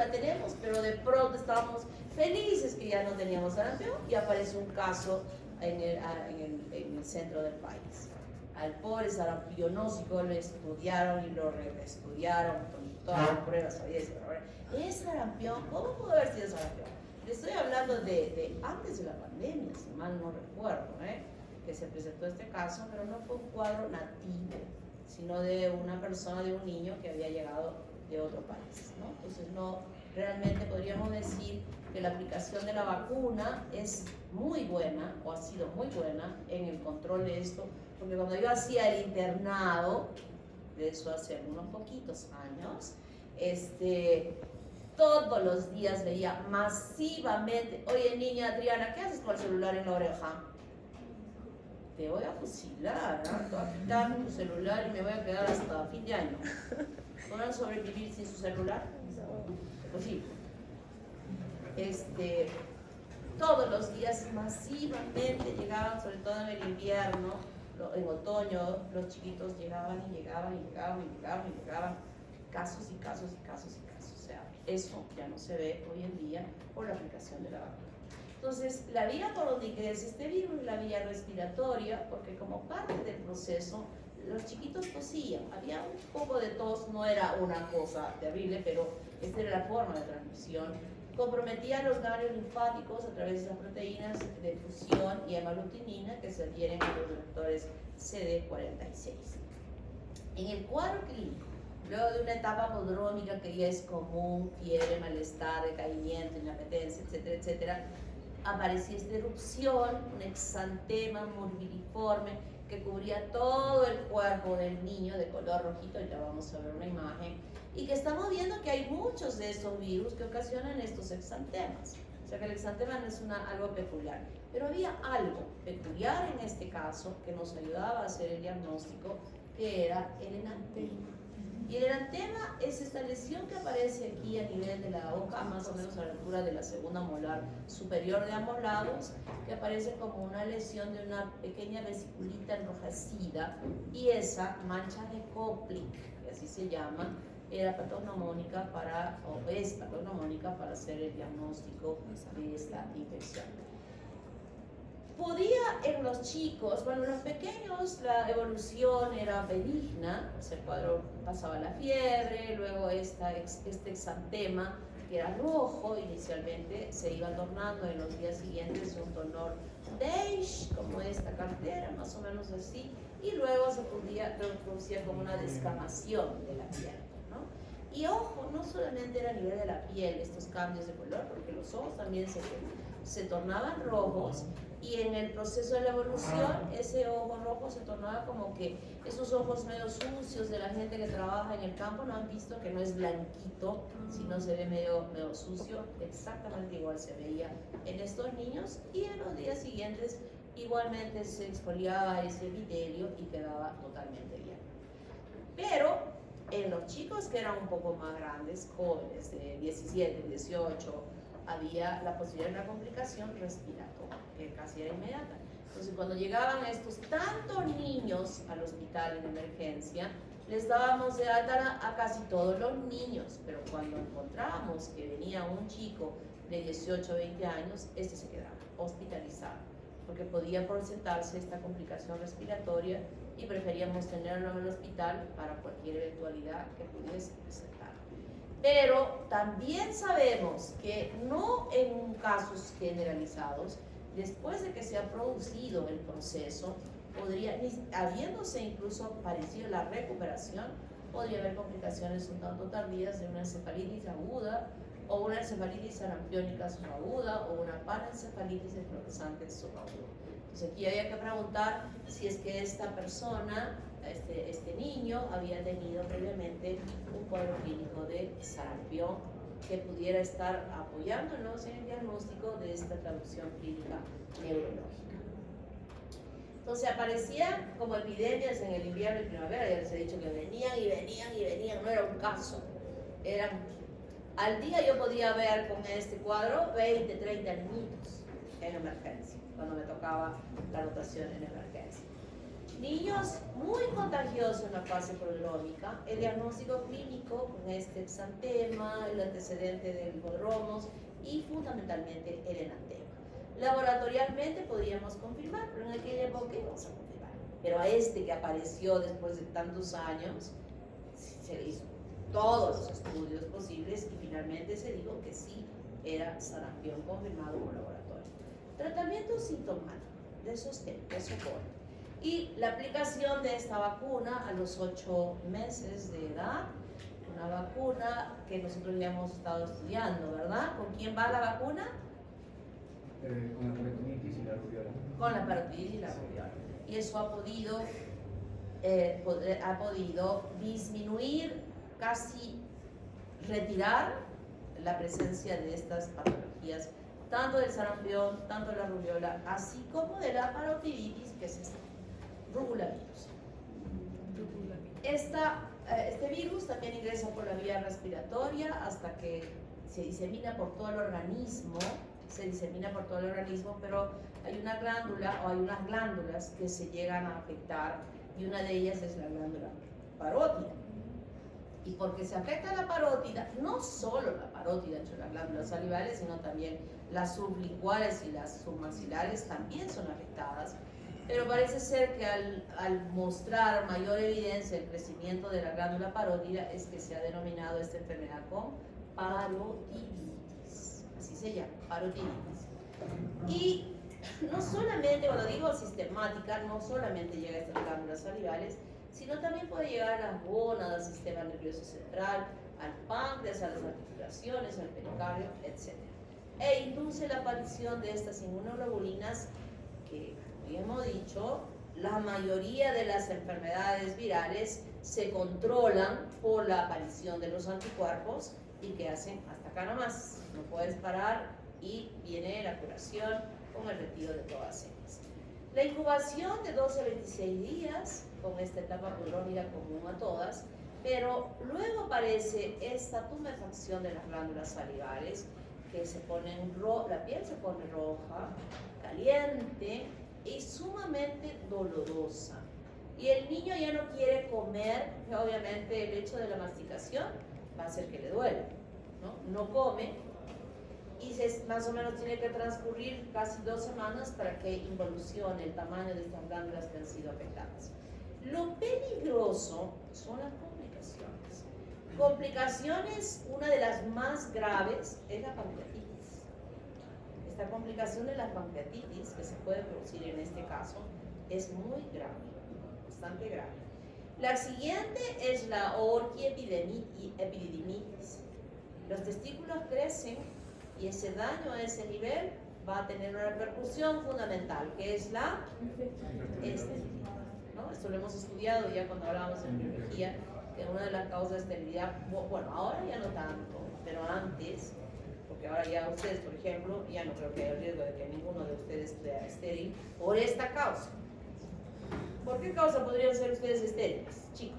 la tenemos, pero de pronto estábamos felices que ya no teníamos sarampión y aparece un caso en el centro del país. Al pobre sarampionósico lo estudiaron y lo reestudiaron con todas las pruebas. ¿Es sarampión? ¿Cómo pudo haber sido sarampión? Le estoy hablando de antes de la pandemia, si mal no recuerdo, que se presentó este caso, pero no fue un cuadro nativo, sino de una persona, de un niño que había llegado de otro país, ¿no? Entonces no, realmente podríamos decir que la aplicación de la vacuna es muy buena, o ha sido muy buena en el control de esto, porque cuando yo hacía el internado, de eso hace unos poquitos años, todos los días veía masivamente, oye niña Adriana, ¿qué haces con el celular en la oreja? Te voy a fusilar, ¿no? Te voy a quitar tu celular y me voy a quedar hasta fin de año. ¿Podrán sobrevivir sin su celular? Posible. Todos los días masivamente llegaban, sobre todo en el invierno, en otoño, los chiquitos llegaban y llegaban y llegaban y llegaban y llegaban, casos y casos y casos y casos. O sea, eso ya no se ve hoy en día por la aplicación de la vacuna. Entonces, la vía por donde ingresa este virus es la vía respiratoria, porque como parte del proceso, los chiquitos tosían. Había un poco de tos, no era una cosa terrible, pero esta era la forma de transmisión. Comprometía los ganglios linfáticos a través de las proteínas de fusión y hemaglutinina que se adhieren a los receptores CD46. En el cuadro clínico, luego de una etapa prodrómica que ya es común, fiebre, malestar, decaimiento, inapetencia, etcétera, etcétera, aparecía esta erupción, un exantema morbidiforme que cubría todo el cuerpo del niño de color rojito, ya vamos a ver una imagen, y que estamos viendo que hay muchos de estos virus que ocasionan estos exantemas. O sea que el exantema no es algo peculiar, pero había algo peculiar en este caso que nos ayudaba a hacer el diagnóstico, que era el enantema. Y el enantema es esta lesión que aparece aquí a nivel de la boca, más o menos a la altura de la segunda molar superior de ambos lados, que aparece como una lesión de una pequeña vesiculita enrojecida, y esa mancha de Koplik, que así se llama, era patognomónica o es patognomónica para hacer el diagnóstico de esta infección. Podía en los chicos, bueno, en los pequeños la evolución era benigna, o sea, el cuadro pasaba la fiebre, luego este exantema, que era rojo inicialmente, se iba tornando en los días siguientes un tono beige, como esta cartera, más o menos así, y luego se producía como una descamación de la piel, ¿no? Y ojo, no solamente era a nivel de la piel estos cambios de color, porque los ojos también se tornaban rojos, y en el proceso de la evolución ese ojo rojo se tornaba como que esos ojos medio sucios de la gente que trabaja en el campo, no han visto que no es blanquito, sino se ve medio sucio, exactamente igual se veía en estos niños, y en los días siguientes igualmente se exfoliaba ese epitelio y quedaba totalmente bien. Pero en los chicos que eran un poco más grandes, jóvenes de 17, 18, había la posibilidad de una complicación respiratoria, que casi era inmediata. Entonces, cuando llegaban estos tantos niños al hospital en emergencia, les dábamos de alta a casi todos los niños, pero cuando encontrábamos que venía un chico de 18 o 20 años, este se quedaba hospitalizado, porque podía presentarse esta complicación respiratoria y preferíamos tenerlo en el hospital para cualquier eventualidad que pudiese presentar. Pero también sabemos que no en casos generalizados, después de que se ha producido el proceso, habiéndose incluso parecido la recuperación, podría haber complicaciones un tanto tardías de una encefalitis aguda, o una encefalitis sarampiónica subaguda, o una parencefalitis eflorescente subaguda. Entonces aquí había que preguntar si es que esta persona, este niño, había tenido previamente un cuadro clínico de sarampión que pudiera estar apoyándonos en el diagnóstico de esta traducción clínica neurológica. Entonces aparecían como epidemias en el invierno y primavera, ya les he dicho que venían y venían y venían, no era un caso, al día yo podía ver con este cuadro 20, 30 niños en emergencia, cuando me tocaba la rotación en emergencia. Niños muy contagiosos en la fase prodrómica, el diagnóstico clínico con este exantema, el antecedente del hipodromos y fundamentalmente el enantema. Laboratorialmente podríamos confirmar, pero en aquella época vamos a confirmar. Pero a este que apareció después de tantos años, se le hizo todos los estudios posibles y finalmente se dijo que sí era sarampión confirmado por laboratorio. Tratamiento sintomático de sostén, de soporte. Y la aplicación de esta vacuna a los 8 meses de edad, una vacuna que nosotros ya hemos estado estudiando, ¿verdad? ¿Con quién va la vacuna? Con la peritonitis y la rubiola. Con la peritonitis y la rubiola. Y eso ha podido disminuir, casi retirar la presencia de estas patologías, tanto del sarampión, tanto de la rubiola, así como de la parotiditis, que es este rubulavirus. Este virus también ingresa por la vía respiratoria hasta que se disemina por todo el organismo, pero hay una glándula o hay unas glándulas que se llegan a afectar y una de ellas es la glándula parótida. Y porque se afecta la parótida, no solo la parótida entre las glándulas salivales, sino también las sublinguales y las submaxilares también son afectadas. Pero parece ser que al mostrar mayor evidencia el crecimiento de la glándula parótida es que se ha denominado esta enfermedad con parotiditis, así se llama, parotiditis. Y no solamente, cuando digo sistemática, no solamente llega a estas glándulas salivales, sino también puede llegar a las gónadas, al sistema nervioso central, al páncreas, a las articulaciones, al pericardio, etc. E induce la aparición de estas inmunoglobulinas que, como ya hemos dicho, la mayoría de las enfermedades virales se controlan por la aparición de los anticuerpos y que hacen hasta acá nomás, no puedes parar y viene la curación con el retiro de todas ellas. La incubación de 12 a 26 días con esta etapa prodrómica común a todas, pero luego aparece esta tumefacción de las glándulas salivales que se ponen la piel se pone roja, caliente y sumamente dolorosa. Y el niño ya no quiere comer, que obviamente el hecho de la masticación va a hacer que le duele, no come, y más o menos tiene que transcurrir casi 2 semanas para que involucione el tamaño de estas glándulas que han sido afectadas. Lo peligroso son las complicaciones. Complicaciones, una de las más graves es la pancreatitis. Esta complicación de la pancreatitis que se puede producir en este caso es muy grave, bastante grave. La siguiente es la orquiepididimitis. Los testículos crecen y ese daño a ese nivel va a tener una repercusión fundamental, que es la esterilidad, ¿no? Esto lo hemos estudiado ya cuando hablábamos de biología, que una de las causas de esterilidad, bueno, ahora ya no tanto, pero antes, porque ahora ya ustedes, por ejemplo, ya no creo que haya riesgo de que ninguno de ustedes sea estéril por esta causa. ¿Por qué causa podrían ser ustedes estériles, chicos?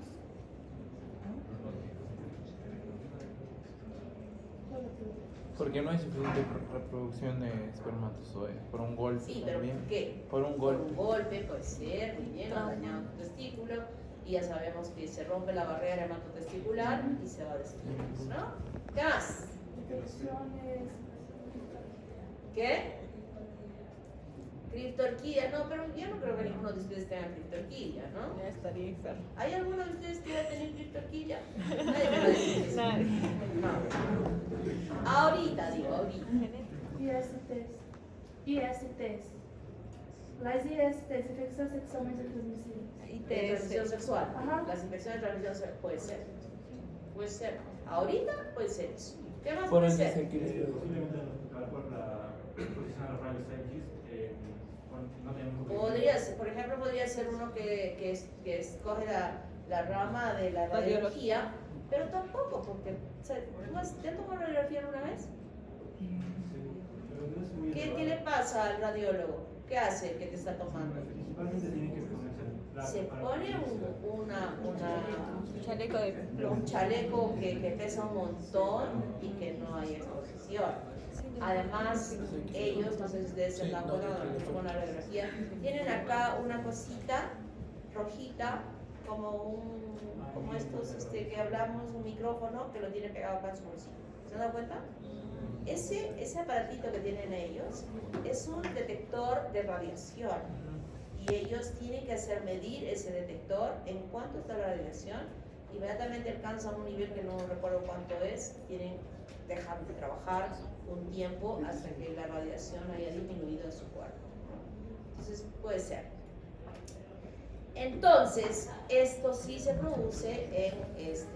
Porque no hay suficiente reproducción de espermatozoides, por un golpe. Sí, pero también. ¿por qué? Por un golpe. Por un golpe puede ser, muy bien, dañado tu testículo, y ya sabemos que se rompe la barrera hematotesticular y se va a destruir, ¿no? ¿Qué más? Infecciones. ¿Qué? Criptorquidia, no, pero yo no creo que ninguno de ustedes tenga criptorquidia, ¿no? Ya estaría enfermo. ¿Hay alguno de ustedes que va a tener criptorquidia? Nadie me va a decir eso. Nadie. No. Ahorita, digo, ahorita. ISTs. Las ISTs, infecciones sexualmente transmisibles. De transmisión sexual. Ajá. Las infecciones de transmisión sexual, puede ser. Puede ser. Ahorita puede ser eso. ¿Qué más Por puede el ser? desequilibrio. Posiblemente por la exposición a los rayos X, no tenemos. Podría ser, por ejemplo, podría ser uno que escoge la rama de la radiología, pero tampoco, porque ¿te han tomado radiografía alguna vez? ¿Qué le pasa al radiólogo? ¿Qué hace que te está tomando? Principalmente tiene que ponerse Se pone un Chaleco de chaleco que pesa un montón y que no hay exposición. Además, ellos, no sé si ustedes se dan cuenta con la radiografía, tienen acá una cosita rojita, como estos que hablamos, un micrófono que lo tiene pegado acá en su bolsillo. ¿Se han dado cuenta? Ese aparatito que tienen ellos es un detector de radiación y ellos tienen que hacer medir ese detector en cuánto está la radiación. Inmediatamente alcanzan un nivel que no recuerdo cuánto es, dejan de trabajar un tiempo hasta que la radiación haya disminuido en su cuerpo. Entonces puede ser. Entonces, esto sí se produce en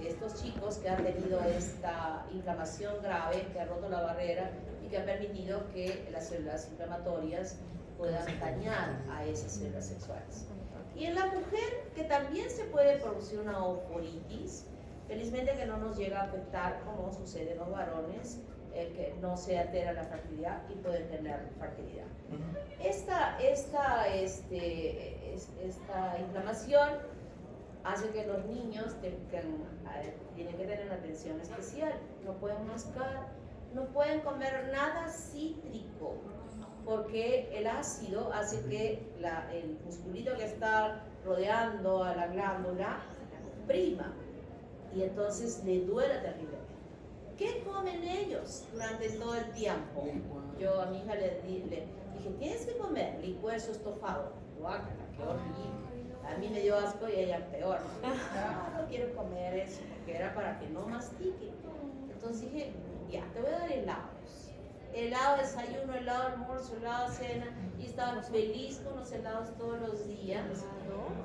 estos chicos que han tenido esta inflamación grave, que ha roto la barrera y que ha permitido que las células inflamatorias puedan dañar a esas células sexuales. Y en la mujer, que también se puede producir una oforitis, felizmente que no nos llega a afectar como sucede en los varones, que no se altera la fertilidad y pueden tener fertilidad. Esta inflamación hace que los niños tienen que tener una atención especial. No pueden mascar, no pueden comer nada cítrico, porque el ácido hace que el musculito que está rodeando a la glándula comprima y entonces le duele terriblemente. ¿Qué comen ellos durante todo el tiempo? Yo a mi hija le dije, tienes que comer licuazo estofado. Guácala, qué horrible. A mí me dio asco y a ella peor. No quiero comer eso, porque era para que no mastique. Entonces dije, ya, te voy a dar helados. Helado desayuno, helado almuerzo, helado cena. Y estaba feliz con los helados todos los días.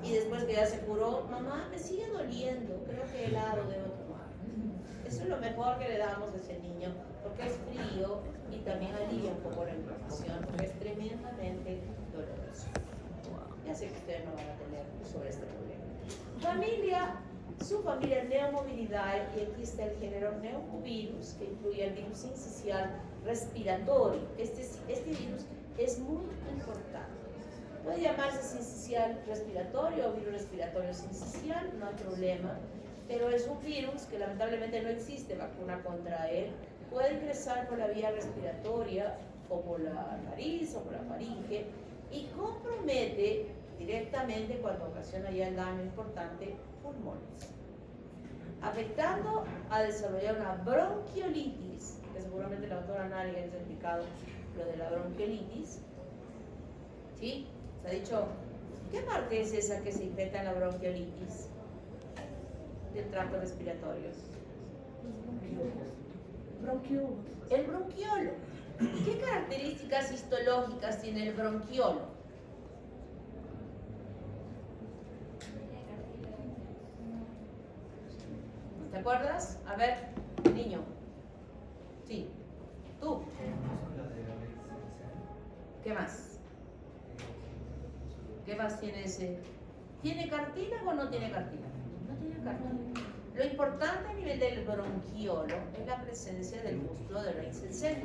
Y después que ya se curó, mamá, me sigue doliendo, creo que helado debo tomar. Eso es lo mejor que le damos a ese niño, porque es frío y también alivia un poco la inflamación, porque es tremendamente doloroso. Ya sé que ustedes no van a tener sobre este problema. Su familia Neomovilidae, y aquí está el género Neumovirus, que incluye el virus sincicial respiratorio. Este virus es muy importante. Puede llamarse sincicial respiratorio o virus respiratorio sincicial, no hay problema. Pero es un virus que lamentablemente no existe vacuna contra él. Puede ingresar por la vía respiratoria o por la nariz o por la faringe y compromete directamente, cuando ocasiona ya el daño importante, pulmones, afectando a desarrollar una bronquiolitis, que seguramente la doctora Nari ha explicado lo de la bronquiolitis. ¿Sí? Se ha dicho, ¿qué parte es esa que se infecta en la bronquiolitis? Del tracto respiratorio. Bronquiolo. El bronquiolo. ¿Qué características histológicas tiene el bronquiolo? ¿Te acuerdas? A ver, niño. Sí. Tú. ¿Qué más? ¿Qué más tiene ese? ¿Tiene cartílago o no tiene cartílago? No tiene cartílago. Lo importante a nivel del bronquiolo es la presencia del músculo de Reisenstein,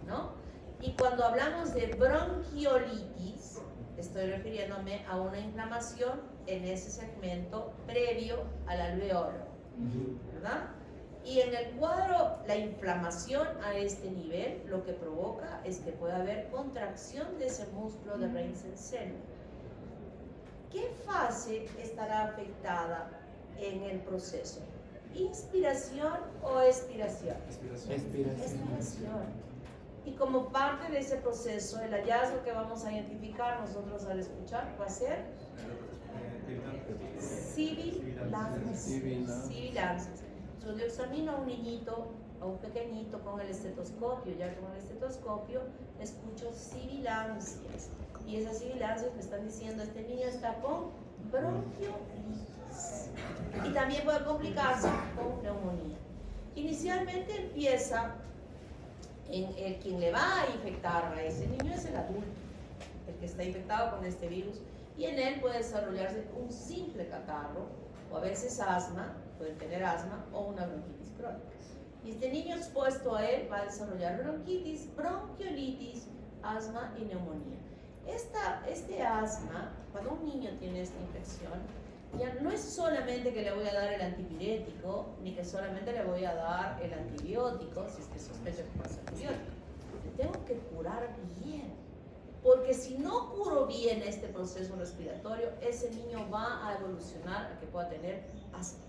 ¿no? Y cuando hablamos de bronquiolitis, estoy refiriéndome a una inflamación en ese segmento previo al alveolo, ¿verdad? Y en el cuadro, la inflamación a este nivel lo que provoca es que pueda haber contracción de ese músculo de Reisenstein. ¿Qué fase estará afectada en el proceso? ¿Inspiración o expiración? Expiración. Y como parte de ese proceso, el hallazgo que vamos a identificar nosotros al escuchar va a ser sibilancias. Yo examino a un niñito, a un pequeñito con el estetoscopio, ya con el estetoscopio escucho sibilancias. Y esas sibilancias me están diciendo, este niño está con bronquiolitis. Y también puede complicarse con neumonía. Inicialmente empieza quien le va a infectar a ese niño es el adulto, el que está infectado con este virus, y en él puede desarrollarse un simple catarro, o a veces asma, pueden tener asma, o una bronquitis crónica. Y este niño expuesto a él va a desarrollar bronquitis, bronquiolitis, asma y neumonía. Este asma, cuando un niño tiene esta infección, ya no es solamente que le voy a dar el antipirético, ni que solamente le voy a dar el antibiótico, si es que sospecho que pasa antibiótico. Le tengo que curar bien, porque si no curo bien este proceso respiratorio, ese niño va a evolucionar a que pueda tener asma.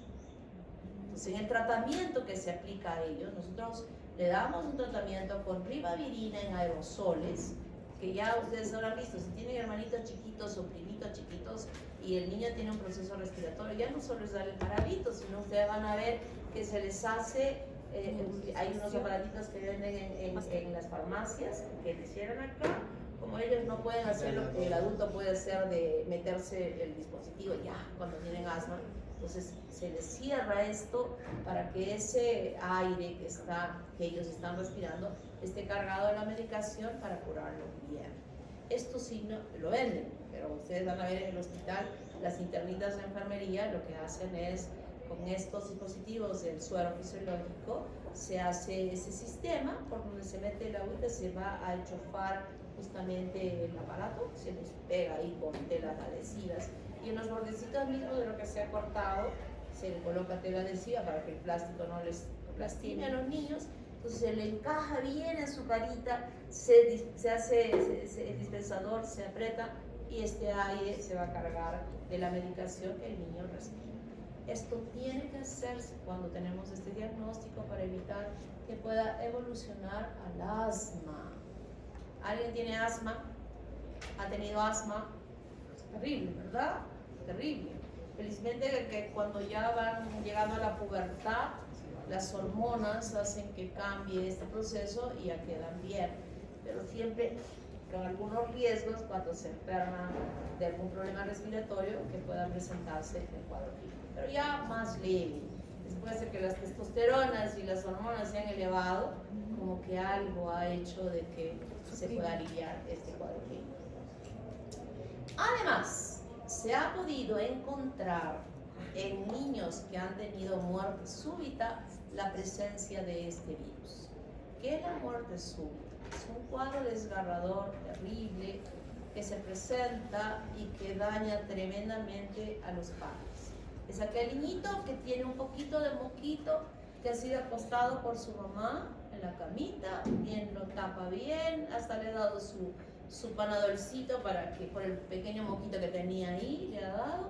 Entonces, en el tratamiento que se aplica a ellos, nosotros le damos un tratamiento con ribavirina en aerosoles, que ya ustedes habrán visto, si tienen hermanitos chiquitos o primitos chiquitos y el niño tiene un proceso respiratorio, ya no solo les da el jarabito, sino ustedes van a ver que se les hace, hay unos aparatitos que venden en las farmacias que le hicieron acá, como ellos no pueden hacer lo que el adulto puede hacer de meterse el dispositivo ya cuando tienen asma, entonces se les cierra esto para que ese aire que ellos están respirando esté cargado de la medicación para curarlo bien. Esto sí no, lo venden, pero ustedes van a ver en el hospital, las internitas de enfermería lo que hacen es, con estos dispositivos del suero fisiológico, se hace ese sistema por donde se mete el agüita, se va a enchufar justamente el aparato, se les pega ahí con telas adhesivas y en los bordecitos mismos de lo que se ha cortado se le coloca tela adhesiva para que el plástico no les lastime a los niños. Entonces se le encaja bien en su carita, se hace el dispensador, se aprieta y este aire se va a cargar de la medicación que el niño respira. Esto tiene que hacerse cuando tenemos este diagnóstico para evitar que pueda evolucionar al asma. ¿Alguien tiene asma? ¿Ha tenido asma? Terrible, ¿verdad? Terrible. Felizmente que cuando ya van llegando a la pubertad, las hormonas hacen que cambie este proceso y ya quedan bien. Pero siempre con algunos riesgos cuando se enferman de algún problema respiratorio que puedan presentarse en el cuadro clínico. Pero ya más leve. Después de que las testosteronas y las hormonas se han elevado, como que algo ha hecho de que se pueda aliviar este cuadro clínico. Además, se ha podido encontrar en niños que han tenido muerte súbita la presencia de este virus. ¿Qué es la muerte súbita? Es un cuadro desgarrador, terrible, que se presenta y que daña tremendamente a los padres. Es aquel niñito que tiene un poquito de moquito, que ha sido acostado por su mamá en la camita, bien lo tapa bien, hasta le ha dado su panadolcito para que, por el pequeño moquito que tenía ahí, le ha dado,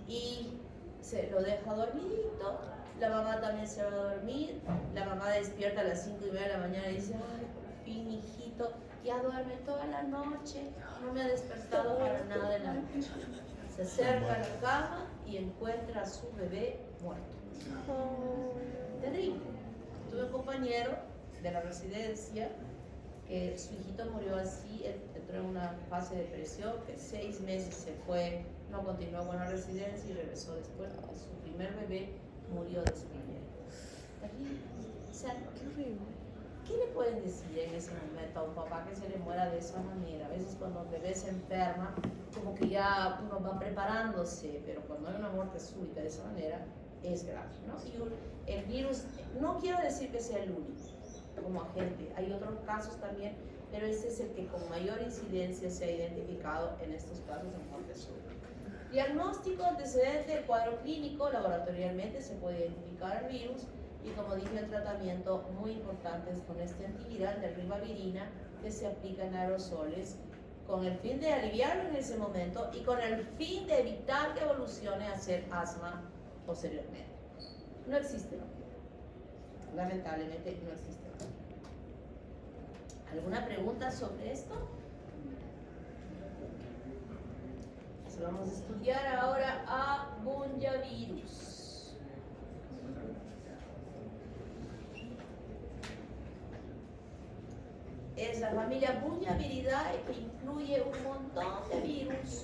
y se lo deja dormidito. La mamá también se va a dormir, la mamá despierta a las 5:30 de la mañana y dice, ay, por fin, hijito, ya duerme toda la noche, no me ha despertado para nada en la noche. Se acerca a la cama y encuentra a su bebé muerto. Terrible. Tuve un compañero de la residencia que su hijito murió así, entró en una fase de depresión, que 6 meses se fue, no continuó con la residencia y regresó después, porque su primer bebé murió de esa manera. Terrible. O sea, ¿qué le pueden decir en ese momento a un papá que se le muera de esa manera? A veces cuando el bebé se enferma, como que ya uno va preparándose, pero cuando hay una muerte súbita de esa manera, es grave, ¿no? Y el virus, no quiero decir que sea el único como agente, hay otros casos también, pero este es el que con mayor incidencia se ha identificado en estos casos de muerte súbita. Diagnóstico, antecedente, cuadro clínico, laboratorialmente se puede identificar el virus y como dije, el tratamiento muy importante es con este antiviral de ribavirina que se aplica en aerosoles con el fin de aliviarlo en ese momento y con el fin de evitar que evolucione a ser asma posteriormente. No existe la cura. Lamentablemente no existe la cura. ¿Alguna pregunta sobre esto? Entonces vamos a estudiar ahora a Bunyavirus. Es la familia Bunyaviridae que incluye un montón de virus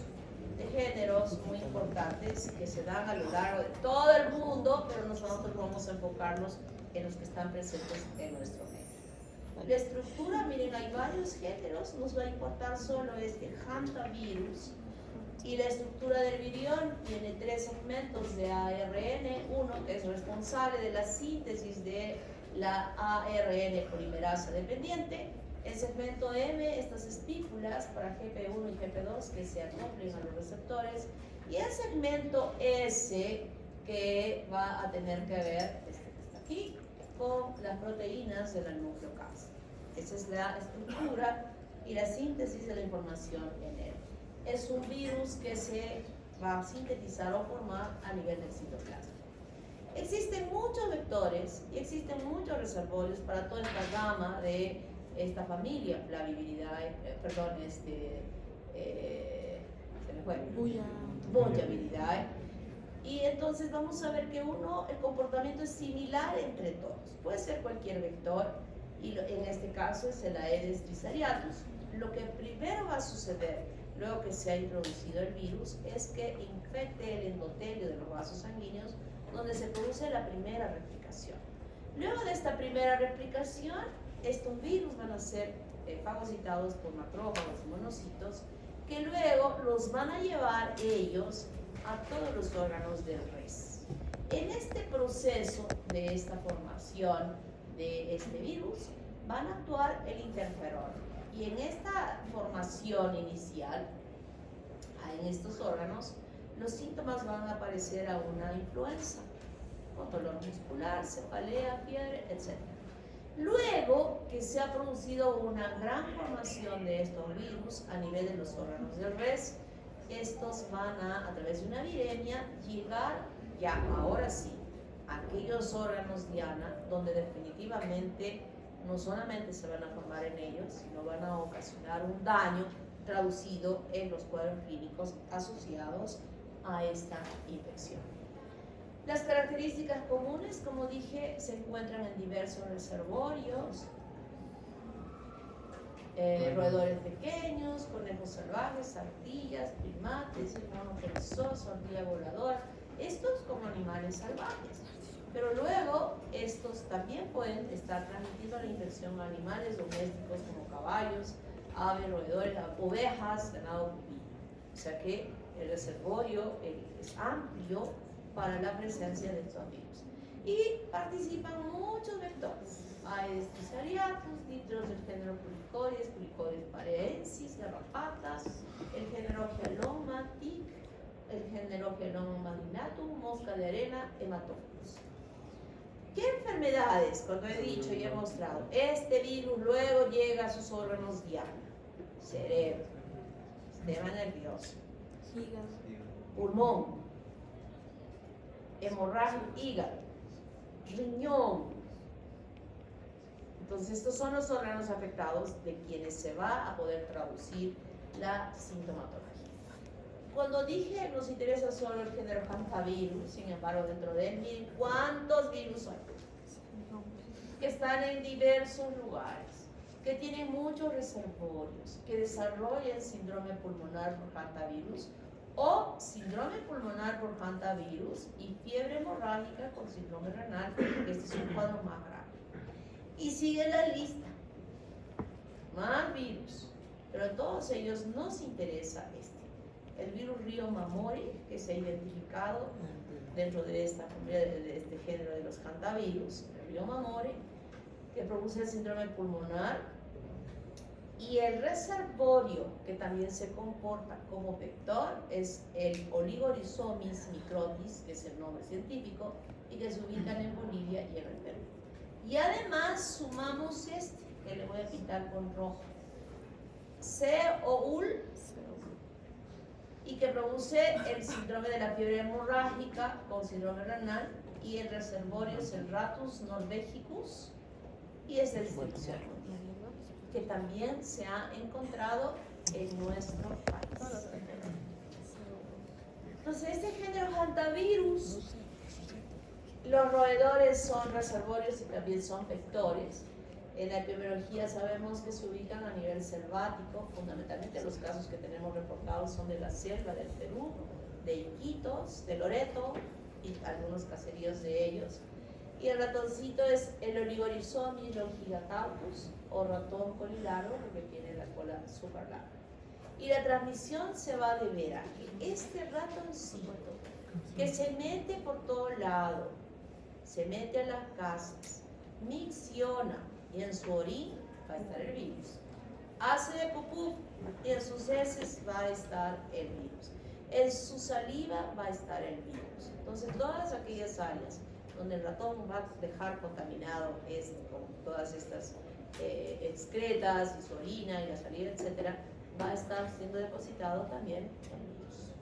de géneros muy importantes que se dan a lo largo de todo el mundo, pero nosotros vamos a enfocarnos en los que están presentes en nuestro medio. La estructura, miren, hay varios géneros, nos va a importar solo este hantavirus, y la estructura del virión tiene 3 segmentos de ARN, uno que es responsable de la síntesis de la ARN polimerasa dependiente, el segmento M, estas espículas para GP1 y GP2 que se acoplen a los receptores, y el segmento S que va a tener que ver, este que está aquí, con las proteínas de la nucleocasa. Esa es la estructura y la síntesis de la información en él. Es un virus que se va a sintetizar o formar a nivel del citoplasma. Existen muchos vectores y existen muchos reservorios para toda esta gama de esta familia, Flaviviridae, Bonjaviridae. Y entonces vamos a ver que el comportamiento es similar entre todos. Puede ser cualquier vector, y en este caso es el Aedes trisariatus. Lo que primero va a suceder, luego que se ha introducido el virus, es que infecte el endotelio de los vasos sanguíneos, donde se produce la primera replicación. Luego de esta primera replicación, estos virus van a ser fagocitados por macrófagos y monocitos, que luego los van a llevar ellos a todos los órganos del res. En este proceso de esta formación de este virus, van a actuar el interferón. Y en esta formación inicial, en estos órganos, los síntomas van a parecer a una influenza, con dolor muscular, cefalea, fiebre, etc. Luego que se ha producido una gran formación de estos virus a nivel de los órganos del res, estos van a través de una viremia, llegar ya, ahora sí, a aquellos órganos diana, donde definitivamente no solamente se van a formar en ellos, sino van a ocasionar un daño traducido en los cuadros clínicos asociados a esta infección. Las características comunes, como dije, se encuentran en diversos reservorios, roedores pequeños, conejos salvajes, ardillas, primates, mono perezoso, ardilla voladora, estos como animales salvajes. Pero luego estos también pueden estar transmitiendo la infección a animales domésticos como caballos, aves, roedores, ovejas, ganado bovino. O sea que el reservorio es amplio para la presencia de estos virus. Y participan muchos vectores. Aedes trisariatus, dipteros del género Pulicoides, Pulicoides paraensis, garrapatas, el género Hyaloma tic, el género Hyaloma madinatum, mosca de arena, hematófilos. ¿Qué enfermedades? Cuando he dicho y he mostrado, este virus luego llega a sus órganos diana: cerebro, sistema nervioso, pulmón, hemorragia, hígado, riñón. Entonces estos son los órganos afectados de quienes se va a poder traducir la sintomatología. Cuando dije nos interesa solo el género Hantavirus, sin embargo dentro de él, miren cuántos virus hay, que están en diversos lugares, que tienen muchos reservorios, que desarrollan síndrome pulmonar por hantavirus o síndrome pulmonar por hantavirus y fiebre hemorrágica con síndrome renal, que este es un cuadro más grave. Y sigue la lista, más virus, pero a todos ellos nos interesa el virus Río Mamori, que se ha identificado dentro de esta familia, de este género de los hantavirus, el Río Mamori, que produce el síndrome pulmonar, y el reservorio que también se comporta como vector es el Oligorhizomis microtis, que es el nombre científico, y que se ubican en Bolivia y en el Perú. Y además sumamos que le voy a pintar con rojo, COUL, y que produce el síndrome de la fiebre hemorrágica con síndrome renal, y el reservorio es el Ratus norvegicus, y es el distribución, que también se ha encontrado en nuestro país. Entonces, este género hantavirus, los roedores son reservorios y también son vectores. En la epidemiología sabemos que se ubican a nivel selvático, fundamentalmente los casos que tenemos reportados son de la selva del Perú, de Iquitos, de Loreto y algunos caseríos de ellos. Y el ratoncito es el Oligorhizomis longigatatus o ratón colilargo, porque tiene la cola súper larga. Y la transmisión se va a deber a que este ratoncito, que se mete por todo lado, se mete a las casas, micciona, y en su orín va a estar el virus. Hace de pupú y en sus heces va a estar el virus. En su saliva va a estar el virus. Entonces, todas aquellas áreas donde el ratón va a dejar contaminado con todas estas excretas, y su orina y la salida, etcétera, va a estar siendo depositado también el virus.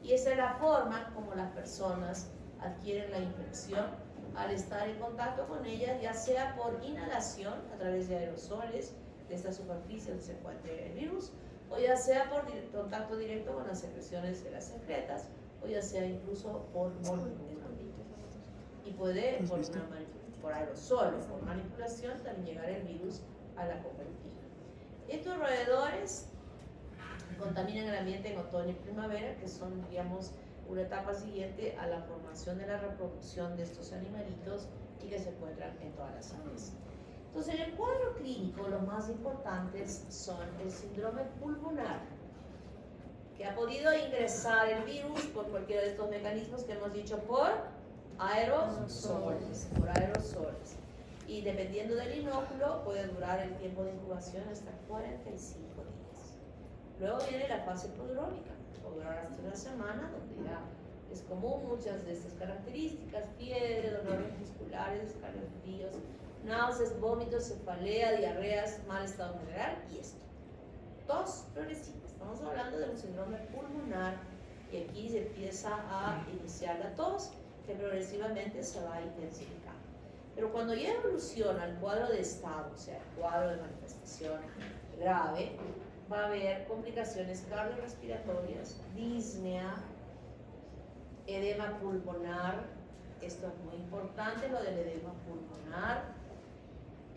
Y esa es la forma como las personas adquieren la infección al estar en contacto con ella, ya sea por inhalación a través de aerosoles de esta superficie donde se encuentre el virus, o ya sea por contacto directo con las secreciones de las secretas, o ya sea incluso por y puede por aerosol o por manipulación también llegar el virus a la cobertura. Estos roedores contaminan el ambiente en otoño y primavera, que son, digamos, una etapa siguiente a la formación de la reproducción de estos animalitos y que se encuentran en todas las áreas. Entonces, en el cuadro clínico, los más importantes son el síndrome pulmonar, que ha podido ingresar el virus por cualquiera de estos mecanismos que hemos dicho, por aerosoles. Y dependiendo del inóculo, puede durar el tiempo de incubación hasta 45 días. Luego viene la fase prodrómica, puede durar hasta una semana, donde ya es común muchas de estas características: fiebre, dolores musculares, escalofríos, náuseas, vómitos, cefalea, diarreas, mal estado general y esto. Tos progresiva. Estamos hablando de un síndrome pulmonar y aquí se empieza a iniciar la tos, que progresivamente se va a intensificar. Pero cuando ya evoluciona el cuadro de estado, o sea, el cuadro de manifestación grave, va a haber complicaciones cardiorrespiratorias, disnea, edema pulmonar. Esto es muy importante, lo del edema pulmonar,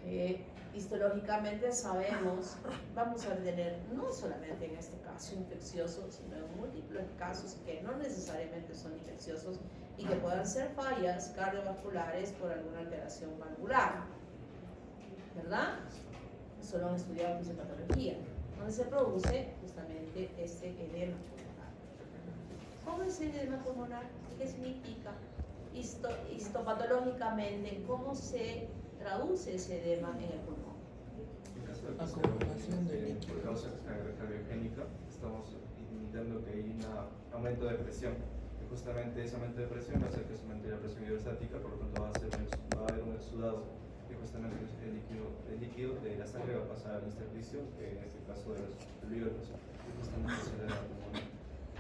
que histológicamente sabemos, vamos a tener no solamente en este caso infeccioso, sino en múltiples casos que no necesariamente son infecciosos y que puedan ser fallas cardiovasculares por alguna alteración valvular, ¿verdad? Eso lo han estudiado en fisiopatología, donde se produce justamente este edema pulmonar. ¿Cómo es el edema pulmonar? ¿Qué significa? Histopatológicamente, ¿cómo se traduce ese edema en el pulmón? Acumulación de líquido. Por causa cardiogénica, estamos indicando que hay un aumento de presión. Y justamente ese aumento de presión va a hacer que se aumente la presión hidrostática, por lo tanto va a haber un exudado. Y justamente el líquido de la sangre va a pasar al intersticio, que en este caso del hígado, y justamente se le da pulmón.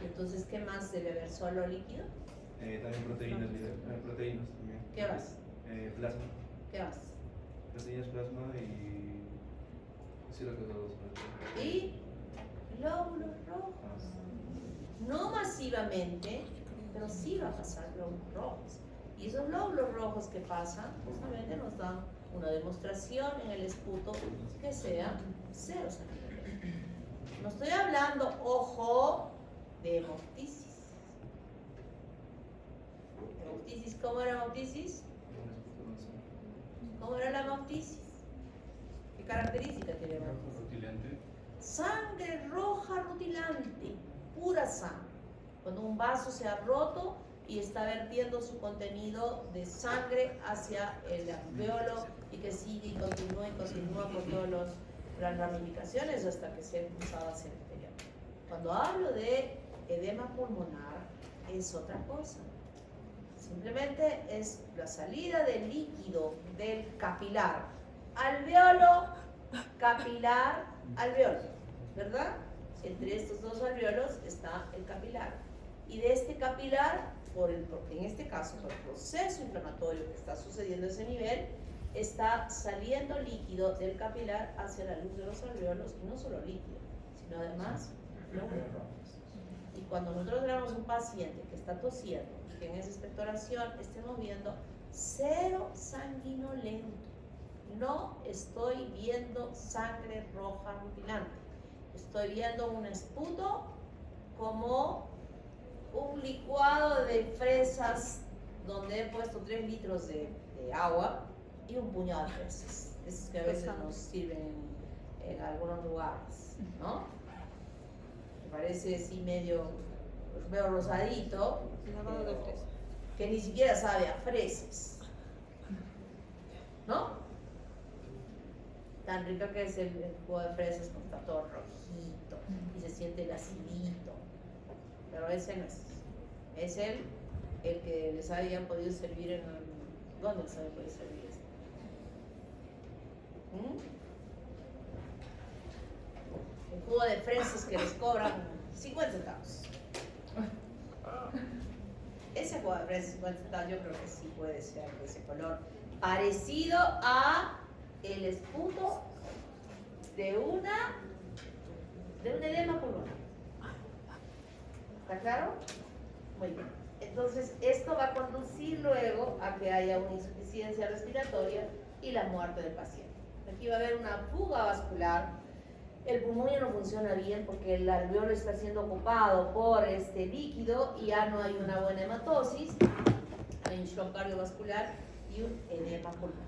Entonces, ¿qué más debe haber? ¿Solo líquido? También proteínas también. ¿Qué más? Plasma. ¿Qué más? Proteínas, plasma y... sí, lo que todos. Y lóbulos rojos. No masivamente, pero sí va a pasar lóbulos rojos. Y esos lóbulos rojos que pasan, justamente nos dan una demostración en el esputo que sea cero sanguíneo. No estoy hablando, ojo, de hemoptisis. ¿Hemoptisis? ¿Cómo era hemoptisis? ¿Cómo era la hemoptisis? ¿Qué característica tiene la hemoptisis? Rutilante. Sangre roja rutilante, pura sangre. Cuando un vaso se ha roto y está vertiendo su contenido de sangre hacia el alveolo y que sigue y continúa por todas las ramificaciones hasta que se ha cruzado hacia el interior. Cuando hablo de edema pulmonar es otra cosa. Simplemente es la salida del líquido del capilar, alveolo, capilar, alveolo, ¿verdad? Entre estos dos alveolos está el capilar. Y de este capilar, porque en este caso, por el proceso inflamatorio que está sucediendo a ese nivel, está saliendo líquido del capilar hacia la luz de los alveolos, y no solo líquido, sino además glóbulos rojos. Y cuando nosotros tenemos un paciente que está tosiendo, que en esa expectoración estemos viendo cero sanguinolento, no estoy viendo sangre roja rutilante, estoy viendo un esputo como un licuado de fresas donde he puesto 3 litros de agua y un puñado de fresas, esos que a veces nos sirven en algunos lugares, ¿no? Me parece así medio rosadito, que ni siquiera sabe a fresas, ¿no? Tan rica que es el jugo de fresas, con está todo rojito y se siente el acidito, pero ese no es el que les habían podido servir en el... ¿Dónde les habían podido servir esto? jugo de fresas que les cobran 50 centavos. Ese jugo de fresas 50 centavos yo creo que sí puede ser de ese color, parecido a el esputo de un edema pulmonar. ¿Está claro? Muy bien. Entonces, esto va a conducir luego a que haya una insuficiencia respiratoria y la muerte del paciente. Aquí va a haber una fuga vascular. El pulmón ya no funciona bien porque el alveolo está siendo ocupado por este líquido y ya no hay una buena hematosis. Hay un shock cardiovascular y un edema pulmonar.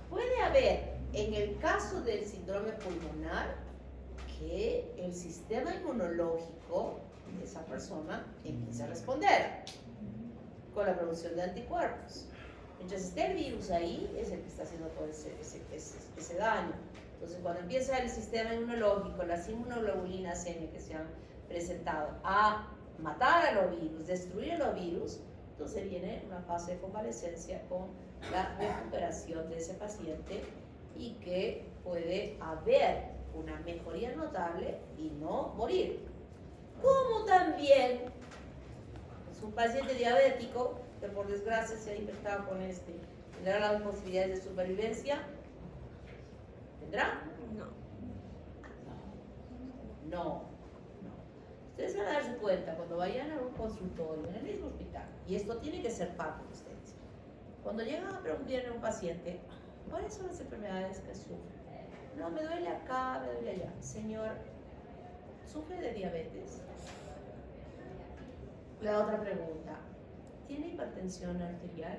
Puede haber, en el caso del síndrome pulmonar, que el sistema inmunológico de esa persona empiece a responder con la producción de anticuerpos. Mientras esté el virus ahí, es el que está haciendo todo ese daño. Entonces, cuando empieza el sistema inmunológico, las inmunoglobulinas N que se han presentado a matar a los virus, destruir a los virus, entonces viene una fase de convalescencia con la recuperación de ese paciente y que puede haber una mejoría notable y no morir. Como también es un paciente diabético que por desgracia se ha infectado con ¿tendrá las posibilidades de supervivencia? ¿Tendrá? No. Ustedes van a darse cuenta cuando vayan a un consultorio en el mismo hospital, y esto tiene que ser parte de ustedes. Cuando llegan a preguntarle a un paciente, ¿cuáles son las enfermedades que sufre? No, me duele acá, me duele allá. Señor, ¿sufre de diabetes? La otra pregunta, ¿tiene hipertensión arterial?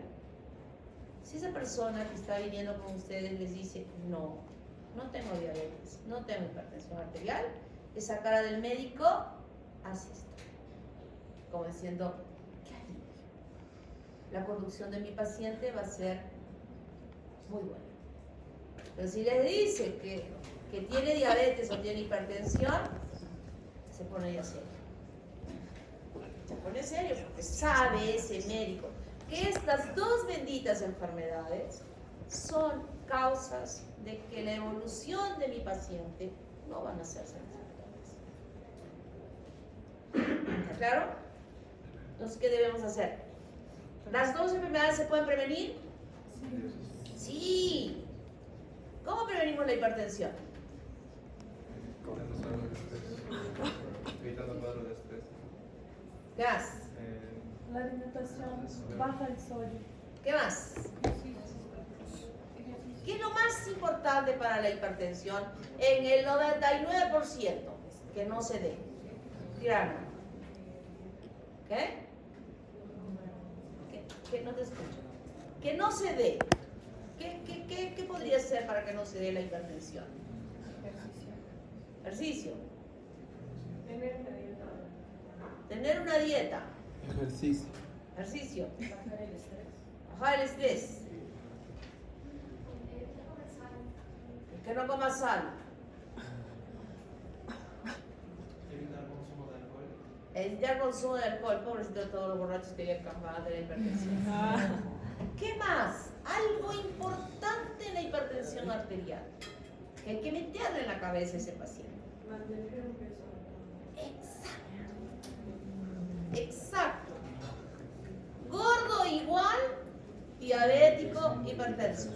Si esa persona que está viniendo con ustedes les dice, no, no tengo diabetes, no tengo hipertensión arterial, esa cara del médico hace esto, como diciendo, qué alivio. La conducción de mi paciente va a ser muy buena. Pero si les dice que tiene diabetes o tiene hipertensión, se pone ya serio. Se pone serio porque sabe ese médico que estas dos benditas enfermedades son causas de que la evolución de mi paciente no van a ser satisfactorias. ¿Está claro? Entonces, ¿qué debemos hacer? ¿Las dos enfermedades se pueden prevenir? Sí. ¿Cómo prevenimos la hipertensión? Evitando cuadros de estrés. ¿Qué más? La alimentación baja en sodio. ¿Qué más? ¿Qué es lo más importante para la hipertensión? En el 99% que no se dé. Tirano. ¿Qué? Que no te escucho. Que no se dé. ¿Qué podría ser para que no se dé la hipertensión? Ejercicio. Tener una dieta. Ejercicio. Bajar el estrés. Que no coma sal. Evitar consumo de alcohol. Pobrecito de todos los borrachos que ya van de la hipertensión. ¿Qué más? Algo importante en la hipertensión arterial que hay que meterle en la cabeza a ese paciente. Exacto. Gordo igual, diabético, hipertenso.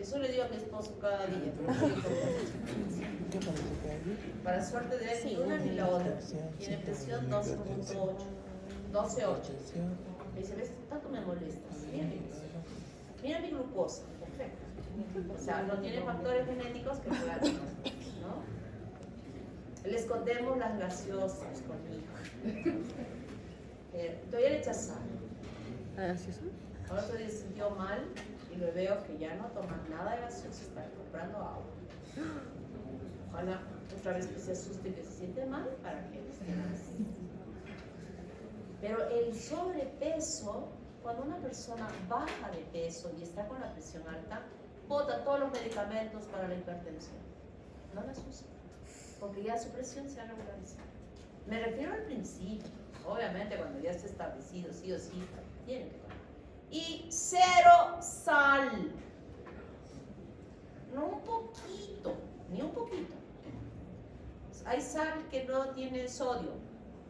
Eso le digo a mi esposo cada día. Para suerte de él, ni una ni la otra. Tiene presión 12.8. 12.8. Me dice, ¿ves? Tanto me molestas. Mira mi presión. Mira mi glucosa. Perfecto. O sea, no tiene factores genéticos que puedan, ¿no? Le escondemos las gaseosas conmigo. Todavía le echa sal. Ahora otro día se sintió mal y lo veo que ya no toma nada de gaseosa, está comprando agua. Ojalá otra vez que se asuste que se siente mal para que esté así. Pero el sobrepeso, cuando una persona baja de peso y está con la presión alta, bota todos los medicamentos para la hipertensión. No las usa, porque ya su presión se ha regularizado. Me refiero al principio. Obviamente, cuando ya esté establecido, sí o sí, tiene que tomar. Y cero sal. No un poquito hay sal que no tiene sodio.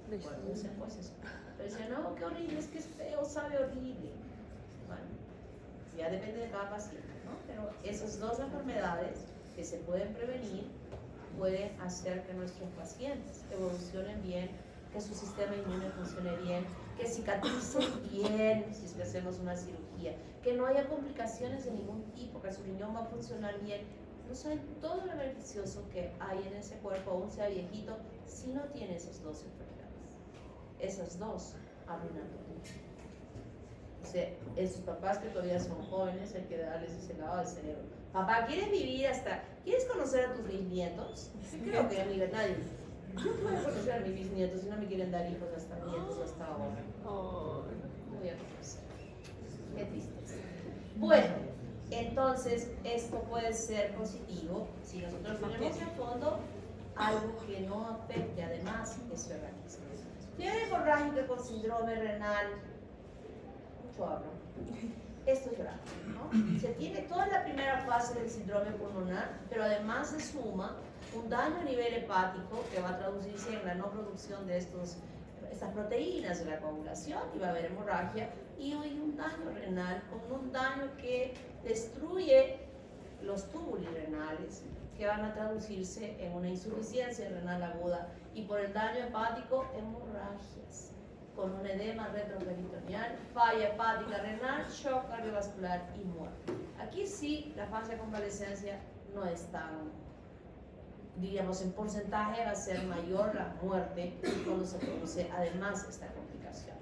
Bueno, dicen pues eso. Pero dicen, no, qué horrible, es que es feo, sabe horrible. Bueno, ya depende de cada paciente, ¿no? Pero esas dos enfermedades que se pueden prevenir pueden hacer que nuestros pacientes evolucionen bien, que su sistema inmune funcione bien, que cicatricen bien si es que hacemos una cirugía, que no haya complicaciones de ningún tipo, que su riñón va a funcionar bien. No saben todo lo beneficioso que hay en ese cuerpo, aún sea viejito, si no tiene esas dos enfermedades. Esas dos arruinan todo. O sea, esos papás que todavía son jóvenes, hay que darles ese lado del cerebro. Papá, ¿quieres vivir hasta... ¿Quieres conocer a tus bisnietos? Creo que amiga, nadie. Yo puedo conocer a mis bisnietos si no me quieren dar hijos hasta nietos hasta ahora. No voy a conocer. Qué tristeza. Bueno, entonces esto puede ser positivo si nosotros tenemos de fondo algo que no afecte además ese organismo. Fiebre hemorrágica con síndrome renal. Mucho hablo. Esto es grave, ¿no? Se tiene toda la primera fase del síndrome pulmonar, pero además se suma un daño a nivel hepático que va a traducirse en la no producción de estas proteínas de la coagulación y va a haber hemorragia, y hay un daño renal con un daño que destruye los túbulos renales que van a traducirse en una insuficiencia renal aguda y por el daño hepático hemorragias con un edema retroperitoneal, falla hepática renal, shock cardiovascular y muerte. Aquí sí la fase de convalescencia no es tan, diríamos, en porcentaje va a ser mayor la muerte cuando se produce además esta complicación.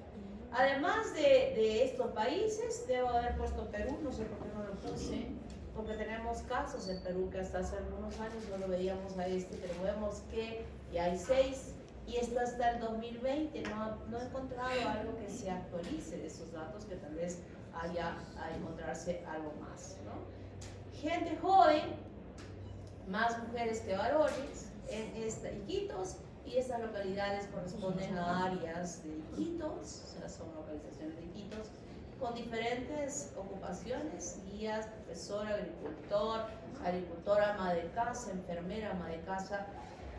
Además de estos países, debo haber puesto Perú, no sé por qué no lo puse, porque tenemos casos en Perú que hasta hace algunos años no lo veíamos a pero vemos que ya hay 6 y esto hasta el 2020, no he encontrado algo que se actualice de esos datos, que tal vez haya a encontrarse algo más, ¿no? Gente joven, más mujeres que varones en Iquitos, y estas localidades corresponden a áreas de Iquitos, o sea, son localizaciones de Iquitos, con diferentes ocupaciones, guías, profesor, agricultora, ama de casa, enfermera, ama de casa,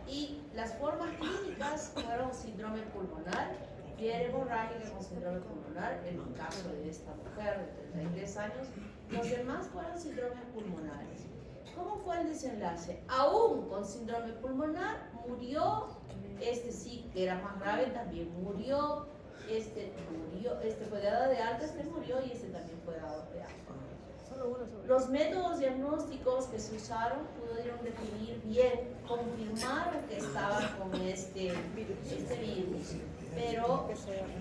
y las formas clínicas fueron síndrome pulmonar, fiebre hemorrágica con síndrome pulmonar, en el caso de esta mujer de 33 años, los demás fueron síndromes pulmonares. ¿Cómo fue el desenlace? Aún con síndrome pulmonar murió, sí que era más grave también murió, fue dado de alta, murió y también fue dado de alta. Los métodos diagnósticos que se usaron pudieron definir bien, confirmaron que estaban con este virus, pero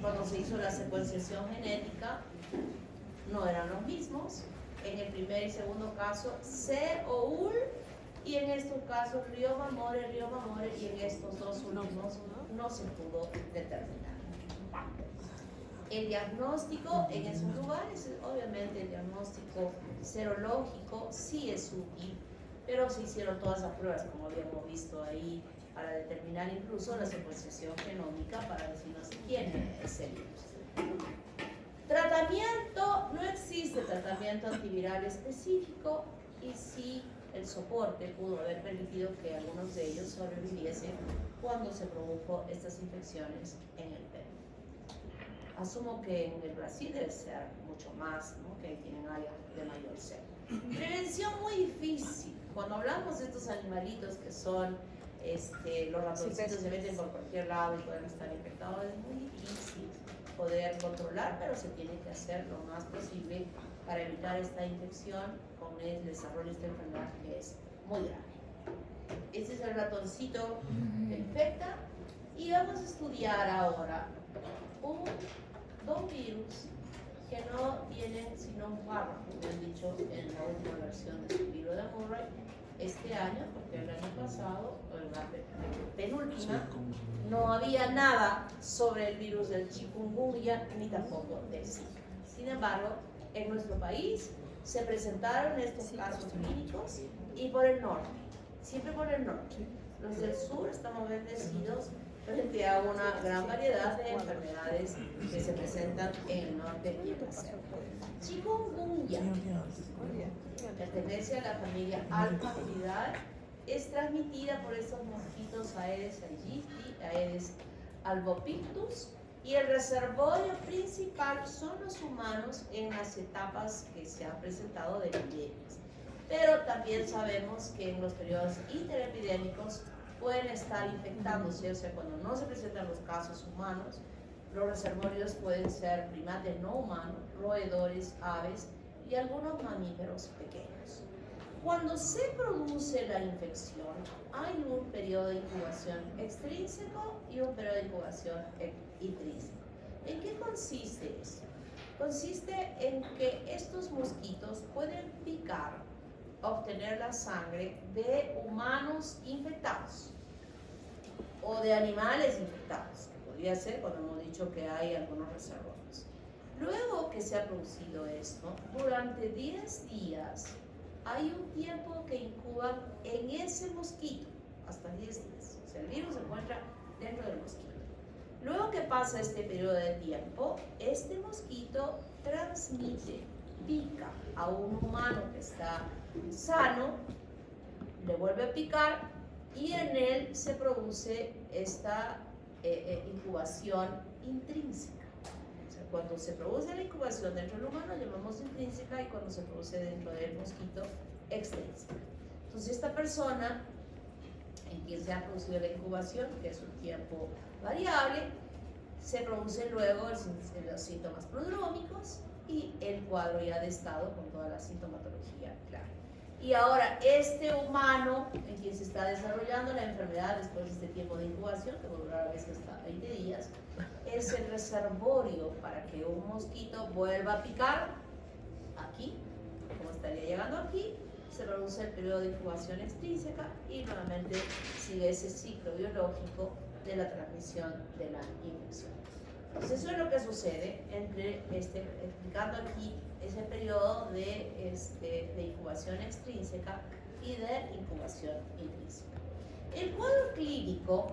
cuando se hizo la secuenciación genética no eran los mismos. En el primer y segundo caso, C o UL, y en estos casos Río Mamore, y en estos dos últimos no se pudo determinar. El diagnóstico en esos lugares, obviamente el diagnóstico serológico sí es útil, pero se hicieron todas las pruebas, como habíamos visto ahí, para determinar incluso la secuenciación genómica para decir si tiene ese virus. Tratamiento, no existe tratamiento antiviral específico, y sí el soporte pudo haber permitido que algunos de ellos sobreviviesen cuando se produjo estas infecciones en el Perú. Asumo que en el Brasil debe ser mucho más, ¿no? Que tienen áreas de mayor cerco. Prevención muy difícil. Cuando hablamos de estos animalitos que son, los ratoncitos se meten por cualquier lado y pueden estar infectados, es muy difícil poder controlar, pero se tiene que hacer lo más posible para evitar esta infección con el desarrollo de esta enfermedad que es muy grave. Este es el ratoncito que infecta, y vamos a estudiar ahora dos virus que no tienen sino un párrafo, me han dicho en la última versión del libro de Murray este año, porque el año pasado, o en la penúltima, no había nada sobre el virus del chikungunya ni tampoco del Zika. Sin embargo, en nuestro país se presentaron estos casos clínicos, y por el norte, siempre por el norte. Los del sur estamos bendecidos frente a una gran variedad de enfermedades que se presentan en el norte y en la selva. Chikungunya pertenece a la familia Alphaviridae es transmitida por estos mosquitos Aedes aegypti, Aedes albopictus, y el reservorio principal son los humanos en las etapas que se han presentado de epidemias. Pero también sabemos que en los periodos interepidémicos pueden estar infectándose, o sea, cuando no se presentan los casos humanos, los reservorios pueden ser primates no humanos, roedores, aves y algunos mamíferos pequeños. Cuando se produce la infección, hay un periodo de incubación extrínseco y un periodo de incubación intrínseco. ¿En qué consiste esto? Consiste en que estos mosquitos pueden picar, obtener la sangre de humanos infectados o de animales infectados. Podría ser cuando hemos dicho que hay algunos reservorios. Luego que se ha producido esto, durante 10 días hay un tiempo que incuban en ese mosquito, hasta 10 días. O sea, el virus se encuentra dentro del mosquito. Luego que pasa este periodo de tiempo, este mosquito transmite, pica a un humano que está sano, le vuelve a picar y en él se produce esta incubación intrínseca. O sea, cuando se produce la incubación dentro del humano llamamos intrínseca y cuando se produce dentro del mosquito extrínseca. Entonces esta persona en quien se ha producido la incubación, que es un tiempo variable, se producen luego los síntomas prodrómicos y el cuadro ya de estado con toda la sintomatología clara. Y ahora, este humano en quien se está desarrollando la enfermedad después de este tiempo de incubación, que puede durar a veces hasta 20 días, es el reservorio para que un mosquito vuelva a picar aquí, como estaría llegando aquí, se produce el periodo de incubación extrínseca y nuevamente sigue ese ciclo biológico de la transmisión de la infección. Entonces eso es lo que sucede entre explicando aquí ese periodo de incubación extrínseca y de incubación intrínseca. El cuadro clínico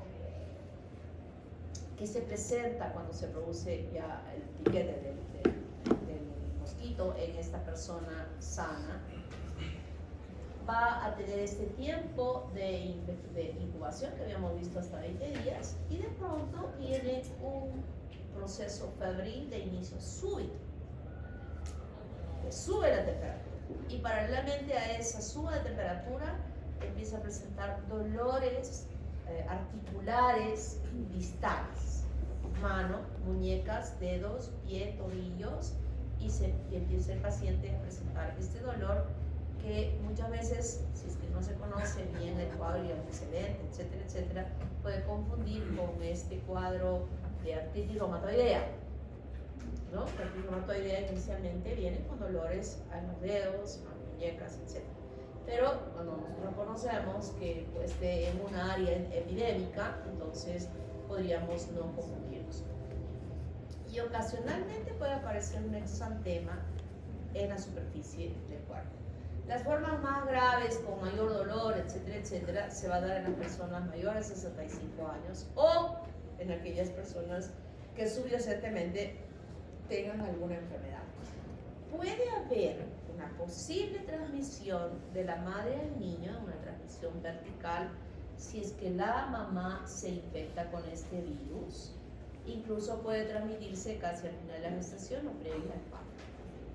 que se presenta cuando se produce ya el piquete del mosquito en esta persona sana va a tener este tiempo de incubación que habíamos visto hasta 20 días y de pronto viene un proceso febril de inicio súbito, que sube la temperatura y paralelamente a esa suba de temperatura empieza a presentar dolores articulares distales, mano, muñecas, dedos, pie, tobillos y empieza el paciente a presentar este dolor que muchas veces, si es que no se conoce bien el cuadro y el antecedente, etcétera, etcétera, puede confundir con este cuadro de artritis reumatoidea, ¿no? La artritis reumatoidea inicialmente viene con dolores en los dedos, en las muñecas, etcétera. Pero cuando nosotros conocemos que esté en un área epidémica, entonces podríamos no confundirnos. Y ocasionalmente puede aparecer un exantema en la superficie del cuerpo. Las formas más graves, con mayor dolor, etcétera, etcétera, se va a dar en las personas mayores de 65 años o en aquellas personas que subyacentemente tengan alguna enfermedad. Puede haber una posible transmisión de la madre al niño, una transmisión vertical, si es que la mamá se infecta con este virus. Incluso puede transmitirse casi al final de la gestación o previo al parto.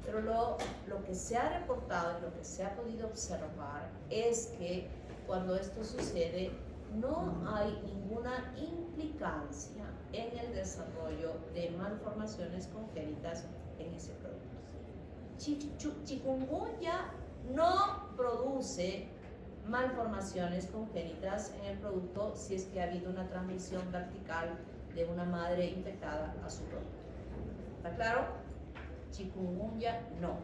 Pero lo que se ha reportado y lo que se ha podido observar es que cuando esto sucede no hay ninguna implicancia en el desarrollo de malformaciones congénitas en ese producto. Chikungunya no produce malformaciones congénitas en el producto si es que ha habido una transmisión vertical de una madre infectada a su producto. ¿Está claro? Chikungunya no.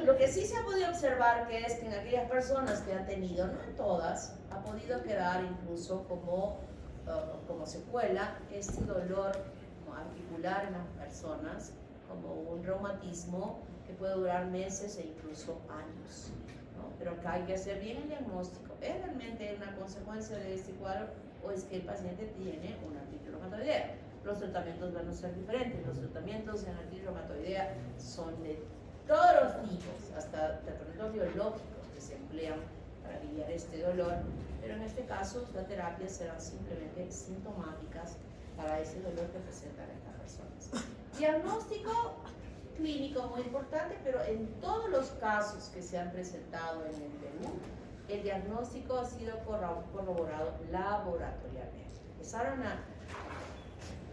Lo que sí se ha podido observar que es que en aquellas personas que han tenido, no en todas, ha podido quedar incluso como secuela este dolor articular en las personas, como un reumatismo que puede durar meses e incluso años, ¿no? Pero acá hay que hacer bien el diagnóstico. ¿Es realmente una consecuencia de este cuadro o es que el paciente tiene una artritis reumatoidea? Los tratamientos van a ser diferentes. Los tratamientos en artritis reumatoidea son de todos los tipos, hasta tratamientos biológicos, que se emplean para aliviar este dolor, pero en este caso las terapias serán simplemente sintomáticas para ese dolor que presentan estas personas. Diagnóstico clínico muy importante, pero en todos los casos que se han presentado en el Perú, el diagnóstico ha sido corroborado laboratorialmente. Empezaron a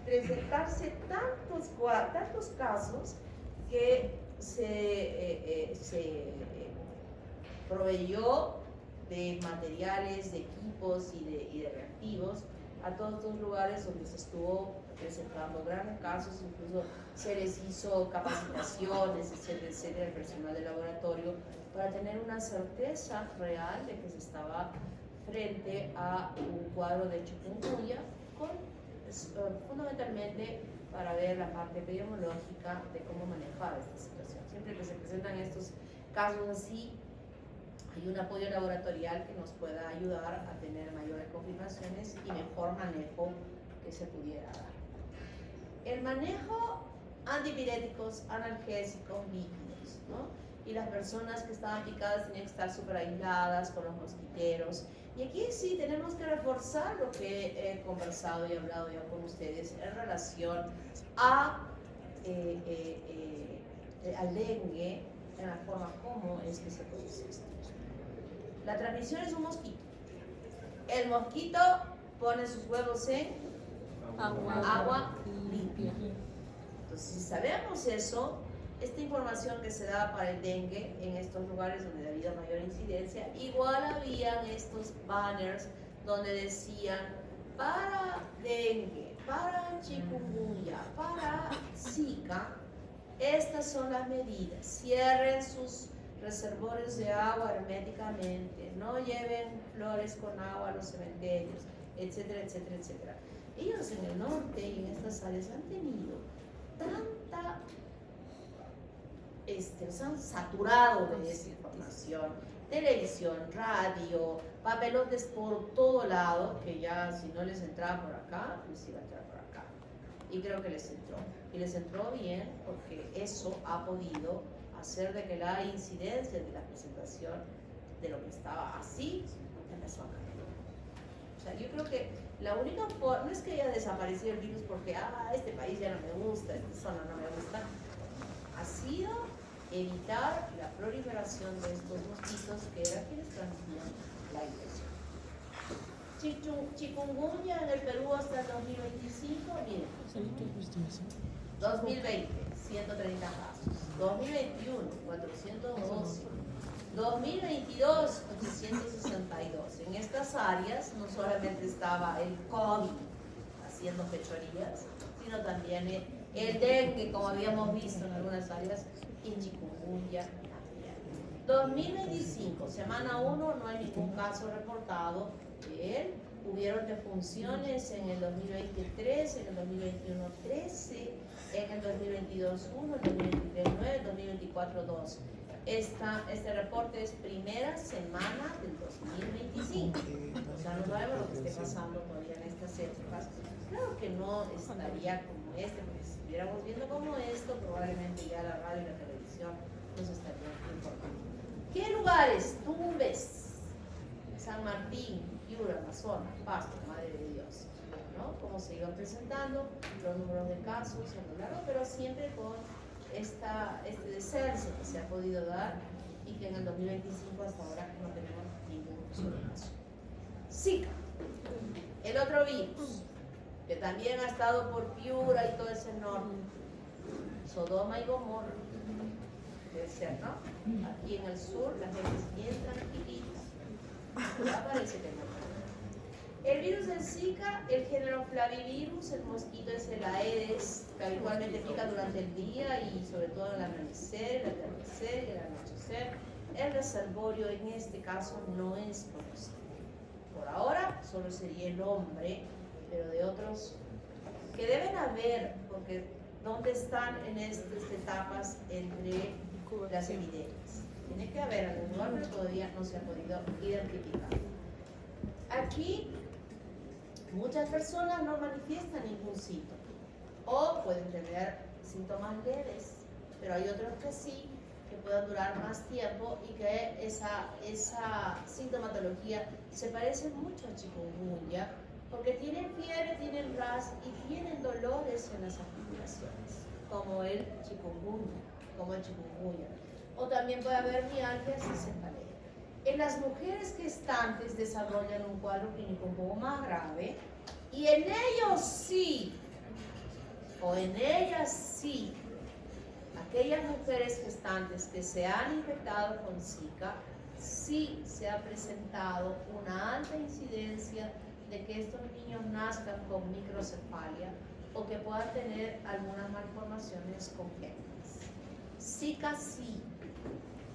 presentarse tantos casos que se proveyó de materiales, de equipos y de reactivos a todos los lugares donde se estuvo presentando grandes casos, incluso se les hizo capacitaciones, etcétera, etcétera, al personal de laboratorio, para tener una certeza real de que se estaba frente a un cuadro de chikungunya, fundamentalmente para ver la parte epidemiológica de cómo manejar esta situación. Siempre que se presentan estos casos así, hay un apoyo laboratorial que nos pueda ayudar a tener mayores confirmaciones y mejor manejo que se pudiera dar. El manejo antipiréticos, analgésicos, líquidos, ¿no? Y las personas que estaban picadas tenían que estar súper aisladas con los mosquiteros. Y aquí sí tenemos que reforzar lo que he conversado y hablado ya con ustedes en relación al dengue, en la forma como es que se produce esto. La transmisión es un mosquito. El mosquito pone sus huevos en agua limpia. Entonces, si sabemos eso, esta información que se da para el dengue en estos lugares donde ha habido mayor incidencia, igual habían estos banners donde decían para dengue, para chikungunya, para Zika, estas son las medidas. Cierren sus reservorios de agua herméticamente, no lleven flores con agua a los cementerios, etcétera, etcétera, etcétera. Ellos en el norte y en estas áreas han tenido tanta, se han saturado de esa información, televisión, radio, papelotes por todo lado, que ya si no les entraba por acá, les iba a entrar por acá. Y creo que les entró. Y les entró bien porque eso ha podido hacer de que la incidencia de la presentación de lo que estaba así empezó a cambiar. O sea, yo creo que la única forma, no es que haya desaparecido el virus porque este país ya no me gusta, esta zona no me gusta, ha sido evitar la proliferación de estos mosquitos que eran quienes transmitían la infección. Chikungunya en el Perú hasta el 2025, miren, 2020, 130 casos, 2021, 412, 2022, 862. En estas áreas no solamente estaba el COVID haciendo fechorías, sino también el dengue, como habíamos visto en algunas áreas, y chikungunya también. 2025, semana 1, no hay ningún caso reportado de él. Hubieron defunciones en el 2023, en el 2021 13, en el 2022 1, en el 2023 9, en el 2024 2. Este reporte es primera semana del 2025. O sea, no sabemos lo que esté pasando todavía en estas épocas. Claro que no estaría como porque si estuviéramos viendo como esto, probablemente ya la radio y la televisión nos estarían informando. ¿Qué lugares? Tumbes, San Martín, Piura, Amazonas, Pasto, Madre de Dios, ¿no? Cómo se iban presentando los números de casos a lo largo, pero siempre con este descenso que se ha podido dar y que en el 2025 hasta ahora no tenemos ningún solo caso. Zika, el otro virus, que también ha estado por Piura y todo ese norte, Sodoma y Gomorra, debe ser, ¿no? Aquí en el sur la gente es bien tranquilita, ya parece que no. El virus del Zika, el género Flavivirus, el mosquito es el Aedes, que habitualmente pica durante el día y sobre todo el amanecer, el atardecer y el anochecer. El reservorio en este caso no es conocido. Por ahora solo sería el hombre, pero de otros que deben haber, porque ¿dónde están en estas etapas entre las epidemias? Tiene que haber algún lugar, pero todavía no se ha podido identificar. Aquí muchas personas no manifiestan ningún síntoma o pueden tener síntomas leves, pero hay otros que sí, que puedan durar más tiempo y que esa sintomatología se parece mucho a chikungunya, porque tienen fiebre, tienen ras y tienen dolores en las articulaciones, como el chikungunya, O también puede haber mialgias y cefalea. En las mujeres gestantes desarrollan un cuadro clínico un poco más grave y en ellos sí, o en ellas sí, aquellas mujeres gestantes que se han infectado con Zika, sí se ha presentado una alta incidencia de que estos niños nazcan con microcefalia o que puedan tener algunas malformaciones congénitas. Zika sí,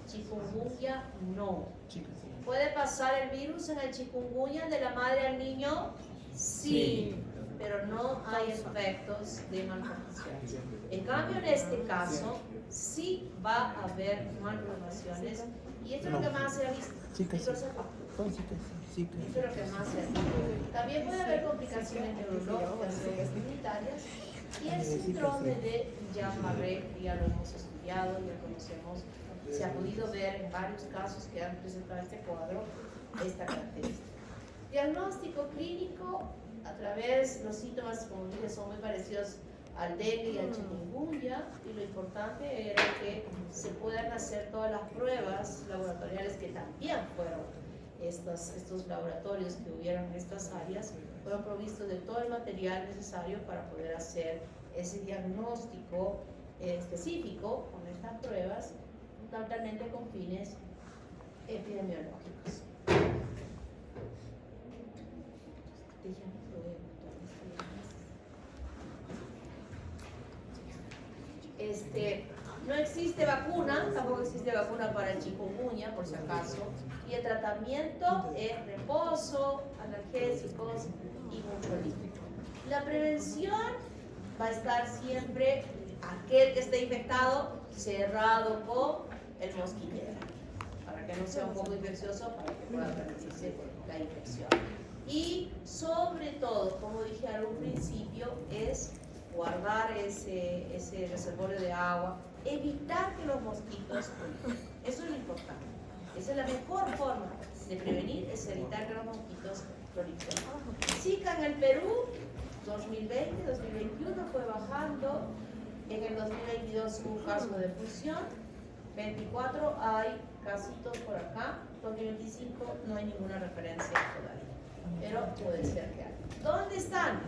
chikungunya no. ¿Puede pasar el virus en el chikungunya de la madre al niño? Sí, pero no hay efectos de malformación. En cambio, en este caso, sí va a haber malformaciones y esto es lo que más se ha visto. Microcefalia. Esto es lo que más se ha visto. También puede haber complicaciones neurológicas o comunitarias y el síndrome de Guillain-Barré, ya lo hemos estudiado, ya conocemos, se ha podido ver en varios casos que han presentado este cuadro, esta característica. Diagnóstico clínico, a través, los síntomas, como dije, son muy parecidos al dengue y al chikungunya, y lo importante era que se puedan hacer todas las pruebas laboratoriales que también fueron estos laboratorios que hubieron en estas áreas, fueron provistos de todo el material necesario para poder hacer ese diagnóstico específico con estas pruebas, totalmente con fines epidemiológicos. No existe vacuna, tampoco existe vacuna para el chikungunya, por si acaso, y el tratamiento es reposo, analgésicos y mucho líquido. La prevención va a estar siempre aquel que esté infectado cerrado con el mosquitero, para que no sea un poco infeccioso, para que pueda permitirse la infección. Y sobre todo, como dije al principio, es guardar ese reservorio de agua, evitar que los mosquitos proliferen. Eso es lo importante. Esa es la mejor forma de prevenir, es evitar que los mosquitos proliferen. Zika en el Perú, 2020, 2021 fue bajando. En el 2022 hubo un caso de fusión. 24 hay casitos por acá. 2025 no hay ninguna referencia todavía, pero puede ser que haya. ¿Dónde están?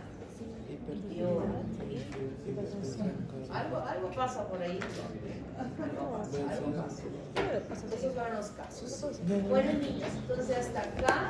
Algo pasa por ahí. Algo pasa. Esos son los casos. Bueno, niños, entonces hasta acá